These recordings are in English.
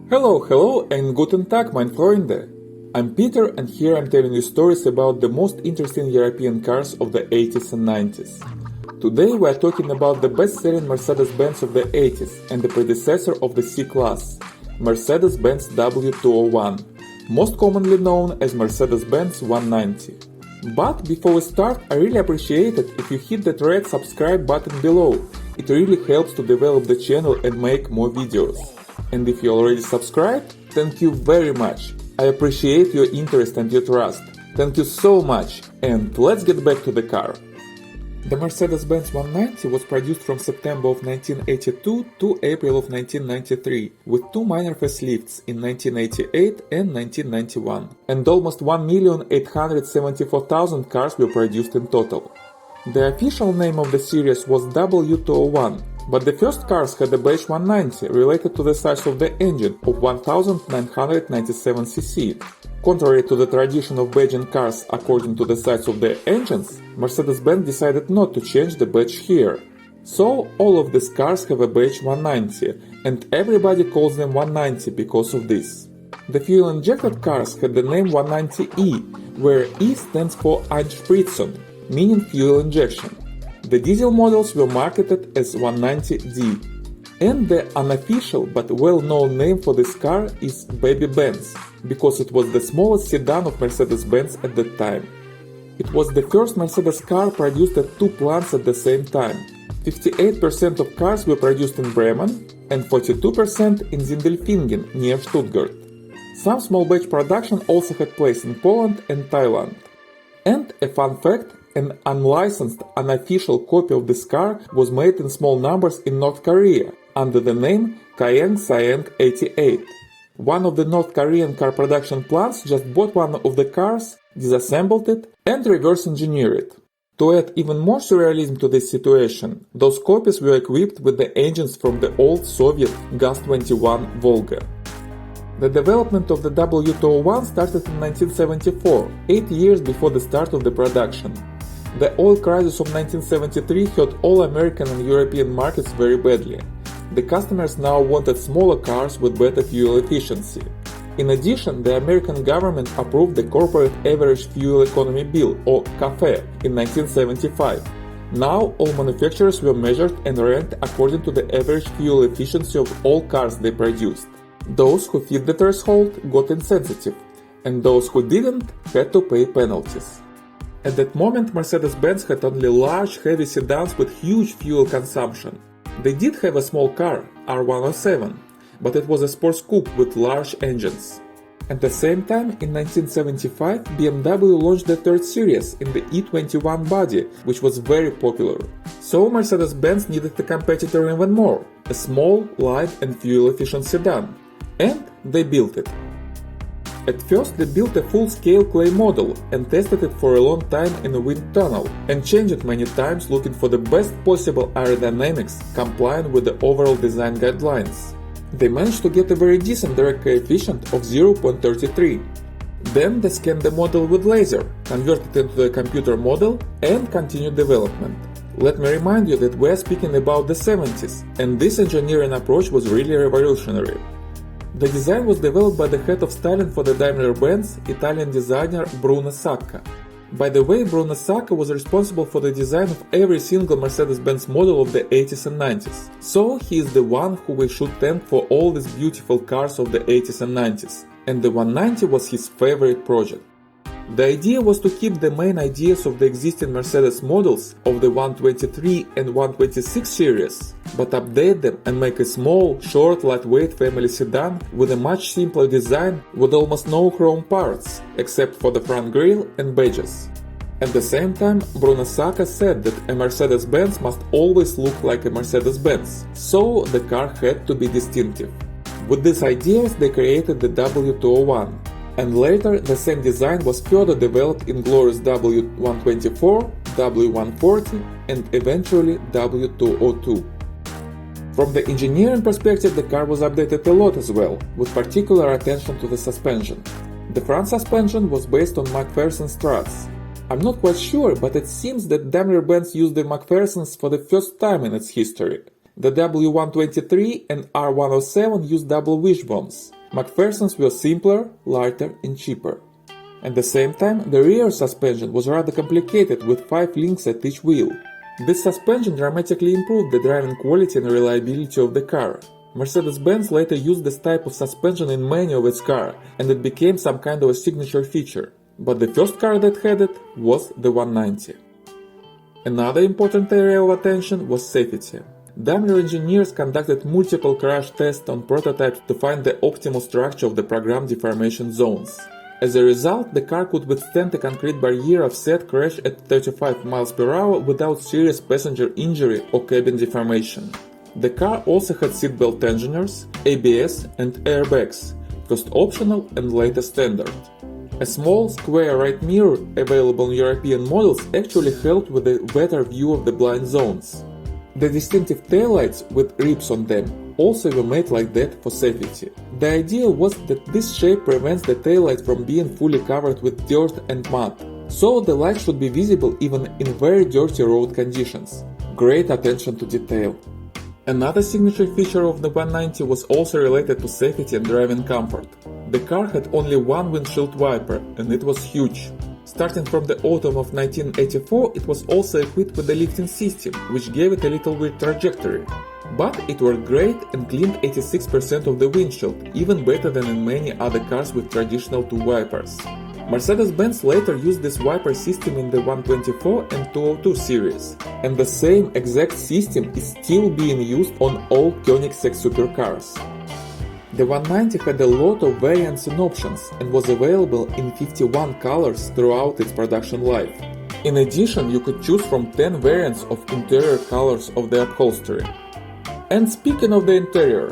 Hello and guten Tag, mein Freunde! I'm Peter and here I'm telling you stories about the most interesting European cars of the 80s and 90s. Today we are talking about the best-selling Mercedes Benz of the 80s and the predecessor of the C-Class, Mercedes Benz W201, most commonly known as Mercedes Benz 190. But before we start, I really appreciate it if you hit that red subscribe button below. It really helps to develop the channel and make more videos. And if you already subscribed, thank you very much. I appreciate your interest and your trust. Thank you so much. And let's get back to the car. The Mercedes-Benz 190 was produced from September of 1982 to April of 1993, with two minor facelifts in 1988 and 1991. And almost 1,874,000 cars were produced in total. The official name of the series was W201. But the first cars had a badge 190 related to the size of the engine of 1997 cc. Contrary to the tradition of badging cars according to the size of their engines, Mercedes-Benz decided not to change the badge here. So all of these cars have a badge 190, and everybody calls them 190 because of this. The fuel-injected cars had the name 190E, where E stands for Einspritzung, meaning fuel injection. The diesel models were marketed as 190D. And the unofficial but well-known name for this car is Baby Benz, because it was the smallest sedan of Mercedes-Benz at that time. It was the first Mercedes car produced at two plants at the same time. 58% of cars were produced in Bremen and 42% in Sindelfingen near Stuttgart. Some small batch production also had place in Poland and Thailand. And a fun fact, an unlicensed, unofficial copy of this car was made in small numbers in North Korea under the name Kaeng 88. One of the North Korean car production plants just bought one of the cars, disassembled it, and reverse engineered it. To add even more surrealism to this situation, those copies were equipped with the engines from the old Soviet Gaz-21 Volga. The development of the W201 started in 1974, 8 years before the start of the production. The oil crisis of 1973 hurt all American and European markets very badly. The customers now wanted smaller cars with better fuel efficiency. In addition, the American government approved the Corporate Average Fuel Economy Bill, or CAFE, in 1975. Now all manufacturers were measured and ranked according to the average fuel efficiency of all cars they produced. Those who fit the threshold got insensitive, and those who didn't had to pay penalties. At that moment, Mercedes-Benz had only large, heavy sedans with huge fuel consumption. They did have a small car, R107, but it was a sports coupe with large engines. At the same time, in 1975, BMW launched the third series in the E21 body, which was very popular. So Mercedes-Benz needed a competitor even more, a small, light and fuel-efficient sedan. And they built it. At first they built a full-scale clay model and tested it for a long time in a wind tunnel and changed it many times looking for the best possible aerodynamics compliant with the overall design guidelines. They managed to get a very decent direct coefficient of 0.33. Then they scanned the model with laser, converted it into a computer model and continued development. Let me remind you that we are speaking about the 70s, and this engineering approach was really revolutionary. The design was developed by the head of styling for the Daimler Benz, Italian designer Bruno Sacca. By the way, Bruno Sacca was responsible for the design of every single Mercedes-Benz model of the 80s and 90s. So he is the one who we should thank for all these beautiful cars of the 80s and 90s. And the 190 was his favorite project. The idea was to keep the main ideas of the existing Mercedes models of the 123 and 126 series, but update them and make a small, short, lightweight family sedan with a much simpler design with almost no chrome parts, except for the front grille and badges. At the same time, Bruno Sacca said that a Mercedes-Benz must always look like a Mercedes-Benz, so the car had to be distinctive. With these ideas they created the W201. And later the same design was further developed in glorious W124, W140 and eventually W202. From the engineering perspective the car was updated a lot as well, with particular attention to the suspension. The front suspension was based on McPherson struts. I'm not quite sure, but it seems that Daimler-Benz used the McPhersons for the first time in its history. The W123 and R107 used double wishbones. McPherson's were simpler, lighter and cheaper. At the same time, the rear suspension was rather complicated with 5 links at each wheel. This suspension dramatically improved the driving quality and reliability of the car. Mercedes Benz later used this type of suspension in many of its cars, and it became some kind of a signature feature. But the first car that had it was the 190. Another important area of attention was safety. Daimler engineers conducted multiple crash tests on prototypes to find the optimal structure of the program deformation zones. As a result, the car could withstand a concrete barrier offset crash at 35 miles per hour without serious passenger injury or cabin deformation. The car also had seatbelt tensioners, ABS and airbags, first optional and later standard. A small, square right mirror available in European models actually helped with a better view of the blind zones. The distinctive taillights with ribs on them also were made like that for safety. The idea was that this shape prevents the taillight from being fully covered with dirt and mud, so the light should be visible even in very dirty road conditions. Great attention to detail. Another signature feature of the 190 was also related to safety and driving comfort. The car had only one windshield wiper, and it was huge. Starting from the autumn of 1984, it was also equipped with a lifting system, which gave it a little weird trajectory. But it worked great and cleaned 86% of the windshield, even better than in many other cars with traditional two wipers. Mercedes-Benz later used this wiper system in the 124 and 202 series, and the same exact system is still being used on all Koenigsegg supercars. The 190 had a lot of variants and options and was available in 51 colors throughout its production life. In addition, you could choose from 10 variants of interior colors of the upholstery. And speaking of the interior,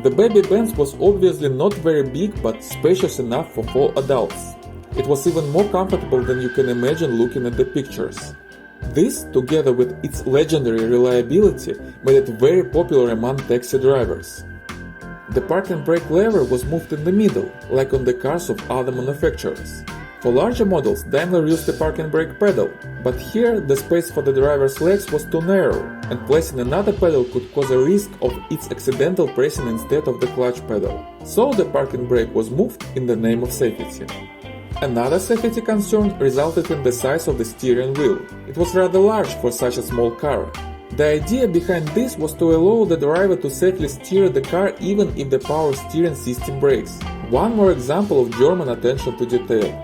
the baby Benz was obviously not very big but spacious enough for 4 adults. It was even more comfortable than you can imagine looking at the pictures. This, together with its legendary reliability, made it very popular among taxi drivers. The park and brake lever was moved in the middle, like on the cars of other manufacturers. For larger models, Daimler used the park and brake pedal, but here the space for the driver's legs was too narrow, and placing another pedal could cause a risk of its accidental pressing instead of the clutch pedal. So the park and brake was moved in the name of safety. Another safety concern resulted in the size of the steering wheel. It was rather large for such a small car. The idea behind this was to allow the driver to safely steer the car even if the power steering system breaks. One more example of German attention to detail.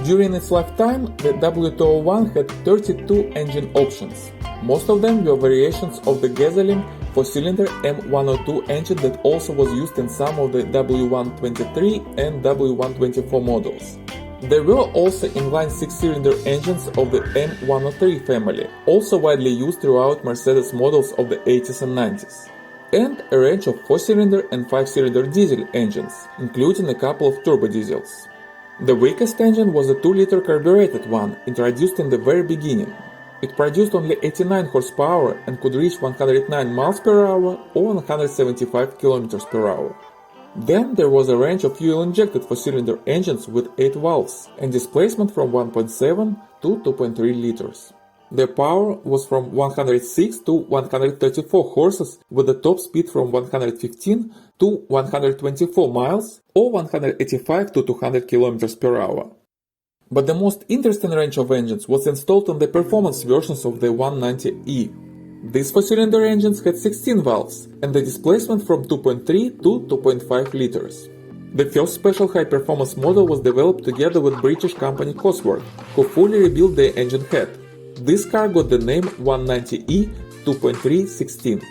During its lifetime, the W201 had 32 engine options. Most of them were variations of the gasoline 4-cylinder M102 engine that also was used in some of the W123 and W124 models. There were also inline 6-cylinder engines of the M103 family, also widely used throughout Mercedes models of the 80s and 90s, and a range of 4-cylinder and 5-cylinder diesel engines, including a couple of turbo diesels. The weakest engine was a 2-liter carbureted one, introduced in the very beginning. It produced only 89 horsepower and could reach 109 miles per hour or 175 kilometers per hour. Then there was a range of fuel-injected 4-cylinder engines with 8 valves and displacement from 1.7 to 2.3 liters. Their power was from 106 to 134 horses with a top speed from 115 to 124 miles or 185 to 200 kilometers per hour. But the most interesting range of engines was installed on the performance versions of the 190e. These 4-cylinder engines had 16 valves and the displacement from 2.3 to 2.5 liters. The first special high-performance model was developed together with British company Cosworth, who fully rebuilt the engine head. This car got the name 190e 2.316.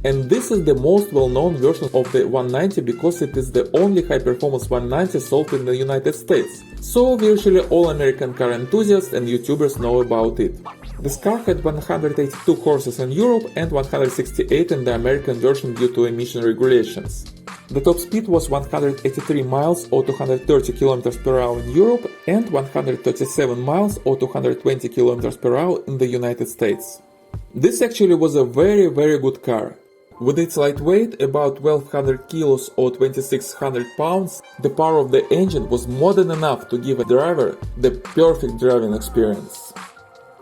And this is the most well-known version of the 190 because it is the only high-performance 190 sold in the United States, so virtually all American car enthusiasts and YouTubers know about it. This car had 182 horses in Europe and 168 in the American version due to emission regulations. The top speed was 183 miles or 230 km per hour in Europe and 137 miles or 220 km per hour in the United States. This actually was a very good car. With its light weight, about 1200 kilos or 2600 pounds, the power of the engine was more than enough to give a driver the perfect driving experience.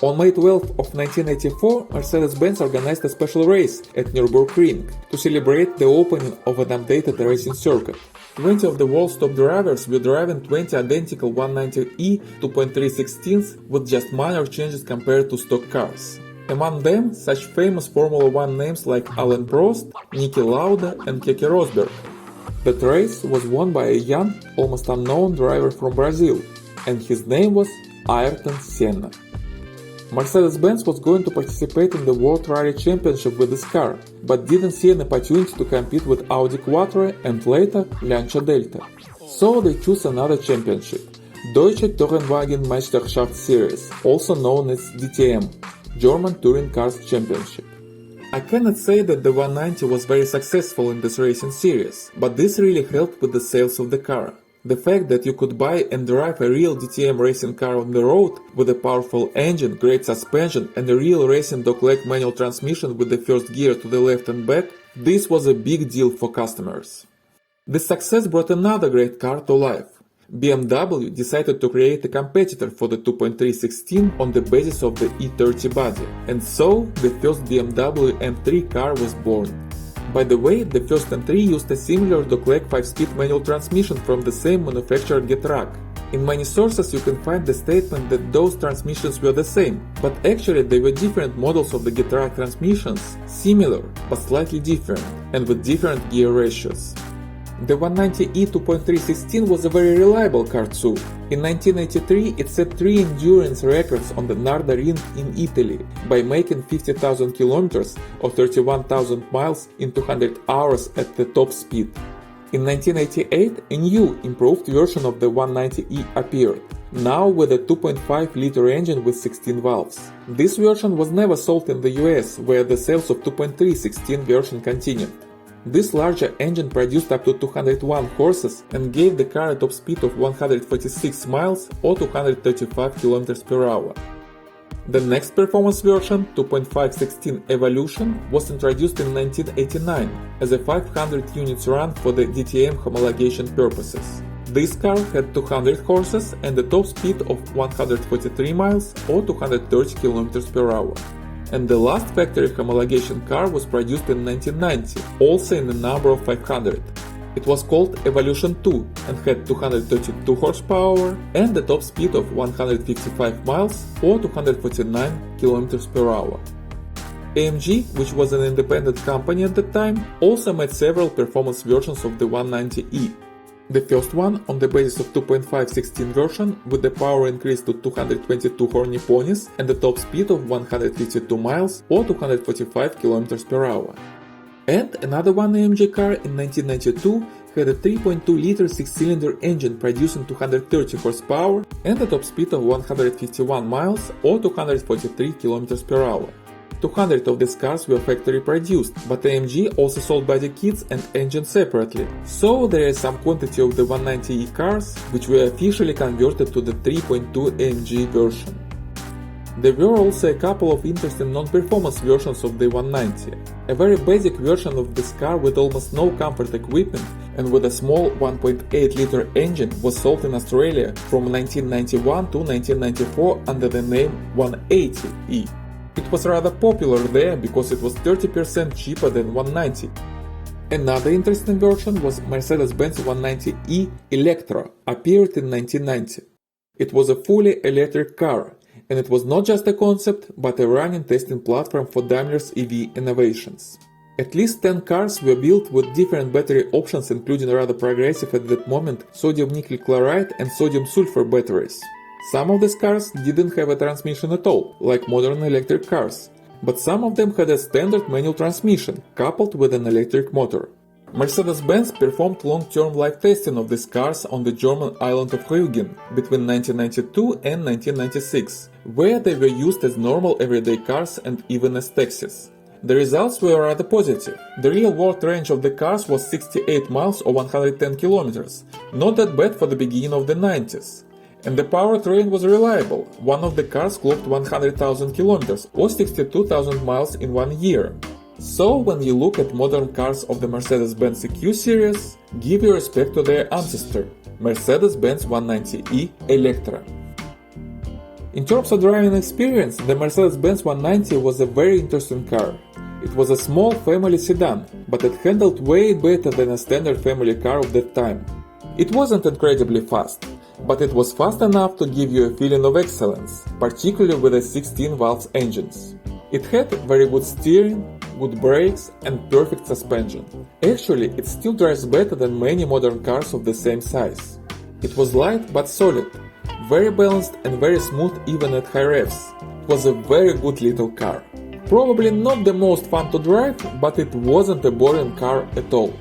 On May 12 of 1984, Mercedes Benz organized a special race at Nürburgring to celebrate the opening of an updated racing circuit. 20 of the world's top drivers were driving 20 identical 190e 2.316s with just minor changes compared to stock cars. Among them, such famous Formula 1 names like Alain Prost, Niki Lauda and Keke Rosberg. That race was won by a young, almost unknown driver from Brazil, and his name was Ayrton Senna. Mercedes-Benz was going to participate in the World Rally Championship with this car, but didn't see an opportunity to compete with Audi Quattro and later Lancia Delta. So they chose another championship, Deutsche Tourenwagen Meisterschaft Series, also known as DTM, German Touring Cars Championship. I cannot say that the 190 was very successful in this racing series, but this really helped with the sales of the car. The fact that you could buy and drive a real DTM racing car on the road with a powerful engine, great suspension and a real racing dogleg manual transmission with the first gear to the left and back, this was a big deal for customers. This success brought another great car to life. BMW decided to create a competitor for the 2.316 on the basis of the E30 body, and so the first BMW M3 car was born. By the way, the first M3 used a similar dogleg 5-speed manual transmission from the same manufacturer Getrag. In many sources you can find the statement that those transmissions were the same, but actually they were different models of the Getrag transmissions, similar but slightly different, and with different gear ratios. The 190e 2.316 was a very reliable car too. In 1983 it set 3 endurance records on the Narda Ring in Italy by making 50,000 kilometers or 31,000 miles in 200 hours at the top speed. In 1988 a new, improved version of the 190e appeared, now with a 2.5-liter engine with 16 valves. This version was never sold in the US, where the sales of 2.316 version continued. This larger engine produced up to 201 horses and gave the car a top speed of 146 miles or 235 km per hour. The next performance version, 2.516 Evolution, was introduced in 1989 as a 500 units run for the DTM homologation purposes. This car had 200 horses and a top speed of 143 miles or 230 km per hour. And the last factory homologation car was produced in 1990, also in the number of 500. It was called Evolution 2 and had 232 horsepower and a top speed of 155 miles or 249 km per hour. AMG, which was an independent company at the time, also made several performance versions of the 190e. The first one on the basis of 2.516 version with the power increased to 222 horny ponies and a top speed of 152 miles or 245 km per hour. And another one AMG car in 1992 had a 3.2-liter 6-cylinder engine producing 230 horsepower and a top speed of 151 miles or 243 km per hour. 200 of these cars were factory produced, but AMG also sold body kits and engine separately, so there is some quantity of the 190e cars which were officially converted to the 3.2 AMG version. There were also a couple of interesting non-performance versions of the 190. A very basic version of this car with almost no comfort equipment and with a small 1.8-liter engine was sold in Australia from 1991 to 1994 under the name 180e. It was rather popular there because it was 30% cheaper than 190. Another interesting version was Mercedes-Benz 190e Electra, appeared in 1990. It was a fully electric car, and it was not just a concept, but a running testing platform for Daimler's EV innovations. At least 10 cars were built with different battery options, including rather progressive at that moment sodium nickel chloride and sodium sulfur batteries. Some of these cars didn't have a transmission at all, like modern electric cars, but some of them had a standard manual transmission, coupled with an electric motor. Mercedes-Benz performed long-term life testing of these cars on the German island of Rügen between 1992 and 1996, where they were used as normal everyday cars and even as taxis. The results were rather positive. The real-world range of the cars was 68 miles or 110 kilometers, not that bad for the beginning of the 90s. And the powertrain was reliable. One of the cars clocked 100,000 kilometers or 62,000 miles in 1 year. So when you look at modern cars of the Mercedes-Benz EQ series, give your respect to their ancestor, Mercedes-Benz 190e Electra. In terms of driving experience, the Mercedes Benz 190 was a very interesting car. It was a small family sedan, but it handled way better than a standard family car of that time. It wasn't incredibly fast, but it was fast enough to give you a feeling of excellence, particularly with the 16 valves engines. It had very good steering, good brakes and perfect suspension. Actually, it still drives better than many modern cars of the same size. It was light but solid, very balanced and very smooth even at high revs. It was a very good little car. Probably not the most fun to drive, but it wasn't a boring car at all.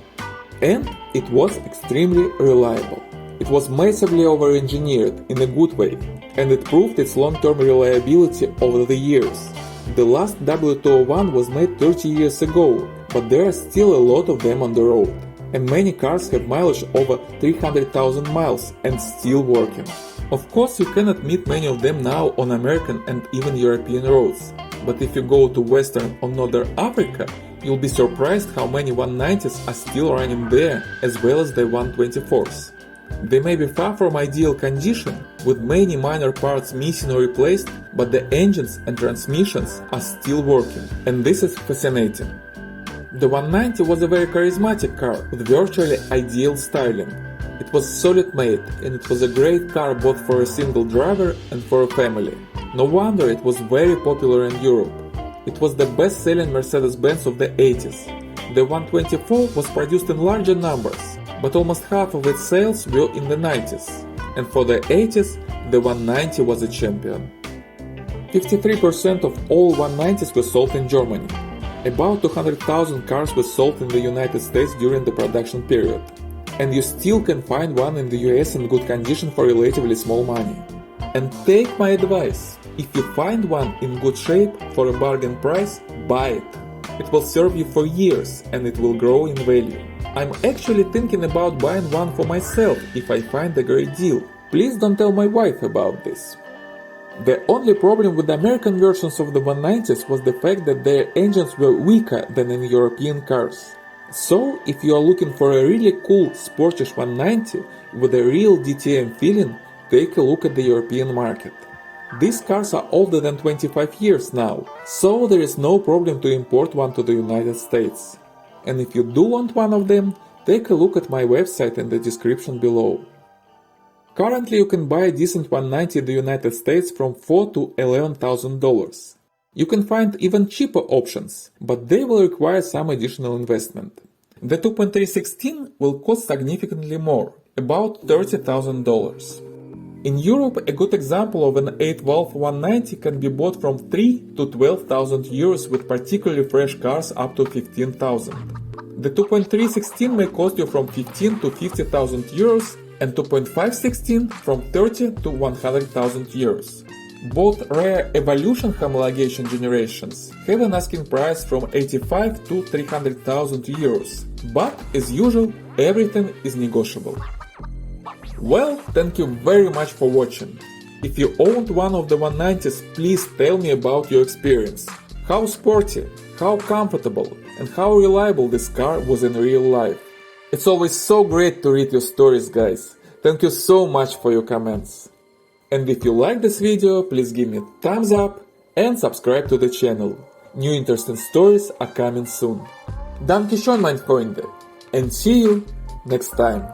And it was extremely reliable. It was massively over-engineered in a good way, and it proved its long-term reliability over the years. The last W201 was made 30 years ago, but there are still a lot of them on the road. And many cars have mileage over 300,000 miles and still working. Of course, you cannot meet many of them now on American and even European roads. But if you go to Western or Northern Africa, you'll be surprised how many 190s are still running there, as well as the 124s. They may be far from ideal condition, with many minor parts missing or replaced, but the engines and transmissions are still working, and this is fascinating. The 190 was a very charismatic car with virtually ideal styling. It was solid made, and it was a great car both for a single driver and for a family. No wonder it was very popular in Europe. It was the best-selling Mercedes Benz of the 80s. The 124 was produced in larger numbers, but almost half of its sales were in the 90s, and for the 80s, the 190 was a champion. 53% of all 190s were sold in Germany. About 200,000 cars were sold in the United States during the production period, and you still can find one in the US in good condition for relatively small money. And take my advice, if you find one in good shape for a bargain price, buy it. It will serve you for years and it will grow in value. I'm actually thinking about buying one for myself if I find a great deal. Please don't tell my wife about this. The only problem with the American versions of the 190s was the fact that their engines were weaker than in European cars. So, if you are looking for a really cool sportish 190 with a real DTM feeling, take a look at the European market. These cars are older than 25 years now, so there is no problem to import one to the United States. And if you do want one of them, take a look at my website in the description below. Currently you can buy a decent 190 in the United States from $4,000 to $11,000. You can find even cheaper options, but they will require some additional investment. The 2.316 will cost significantly more, about $30,000. In Europe, a good example of an 8-valve 190 can be bought from 3 to 12,000 euros with particularly fresh cars up to 15,000. The 2.316 may cost you from 15 to 50,000 euros and 2.516 from 30 to 100,000 euros. Both rare Evolution homologation generations have an asking price from 85 to 300,000 euros, but as usual, everything is negotiable. Well, thank you very much for watching. If you owned one of the 190s, please tell me about your experience. How sporty, how comfortable, and how reliable this car was in real life. It's always so great to read your stories, guys. Thank you so much for your comments. And if you like this video, please give me a thumbs up and subscribe to the channel. New interesting stories are coming soon. Danke schön, mein Freunde, and see you next time.